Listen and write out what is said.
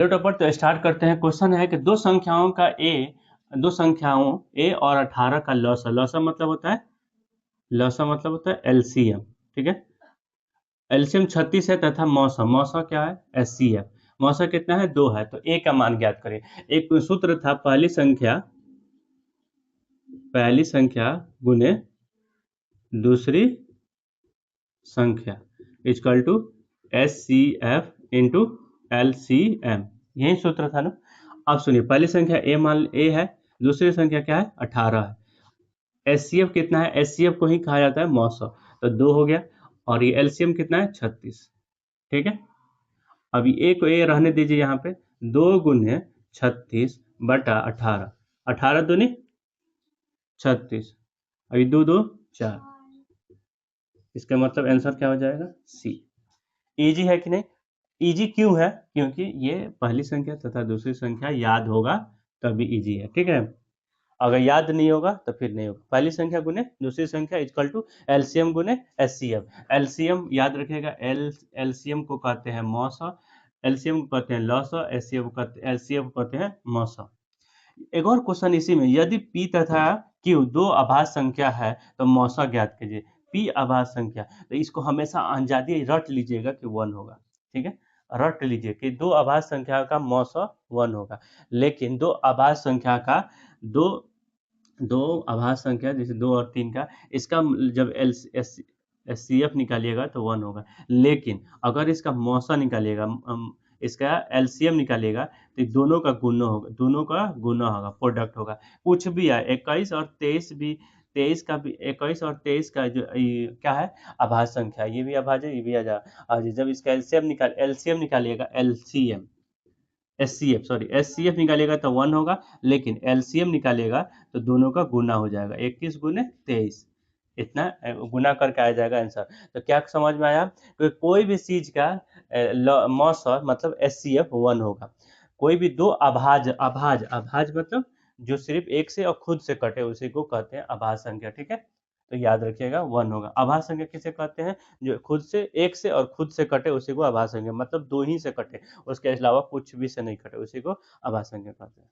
Topper तो start करते हैं। क्वेश्चन है कि दो संख्याओं ए और 18 का लॉसा, लॉसा मतलब होता है एलसीएम। ठीक है, एलसीएम 36 है तथा मौसा, मौसा क्या है एचसीएफ, मौसा कितना है 2 है, तो ए का मान ज्ञात करें। एक सूत्र था पहली संख्या गुने दूसरी संख्या equal to HCF into LCM, यही सूत्र था ना। अब सुनिए, पहली संख्या ए है, दूसरी संख्या क्या है 18 है। एचसीएफ कितना है, एचसीएफ को ही कहा जाता है मौसा, तो 2 हो गया, और ये एलसीएम कितना है 36। ठीक है, अभी ए को ए रहने दीजिए यहाँ पे, 2 गुने 36 बटा 18, 18 दूनी 36, अभी 2 2 4, इसका मतलब आंसर क्या हो जाएगा सी। इजी है कि नहीं? इजी क्यों है? क्योंकि ये पहली संख्या तथा दूसरी संख्या याद होगा तभी इजी है। ठीक है, अगर याद नहीं होगा तो फिर नहीं होगा। पहली संख्या गुने दूसरी संख्या इक्वल टू एलसीएम गुने एचसीएफ। एलसीएम याद रखिएगा, एलसीएम को कहते हैं मौसा, एलसीएम को कहते हैं लॉसा, एलसीएम को कहते हैं मौसा। एक और क्वेश्चन इसी में, यदि पी तथा क्यू दो आभाज्य संख्या है तो मौसा ज्ञात कीजिए। पी आभाज्य संख्या, तो इसको हमेशा अंजादी रट लीजिएगा कि 1 होगा। ठीक है, रट लीजिए कि दो आभाज्य संख्या का मौसा 1 होगा, लेकिन दो आभाज्य संख्या का दो दो आभाज्य संख्या जैसे 2 और 3 का, इसका जब एस सी एफ निकालिएगा तो 1 होगा, लेकिन अगर इसका मौसा निकालिएगा, इसका एलसीएम निकालिएगा, तो दोनों का गुना होगा, प्रोडक्ट होगा। कुछ भी है 21 और 23 भी, 21 और 23 का जो क्या है अभाज्य संख्या, ये भी अभाज्य है, ये भी अभाज्य। जब इसका एलसीएम निकालिएगा, एचसीएफ निकालिएगा तो 1 होगा, लेकिन एलसीएम निकालिएगा तो दोनों का गुना हो जाएगा, 21 गुने 23, इतना गुना करके आ जाएगा आंसर। तो क्या समझ में आया? कोई भी चीज का मौसा मतलब एचसीएफ 1 होगा। कोई भी दो अभाज्य मतलब जो सिर्फ एक से और खुद से कटे, उसी को कहते हैं अभाज्य संख्या। ठीक है, तो याद रखिएगा 1 होगा। अभाज्य संख्या किसे कहते हैं? जो खुद से, एक से और खुद से कटे उसी को अभाज्य संख्या, मतलब 2 ही से कटे, उसके अलावा कुछ भी से नहीं कटे, उसी को अभाज्य संख्या कहते हैं।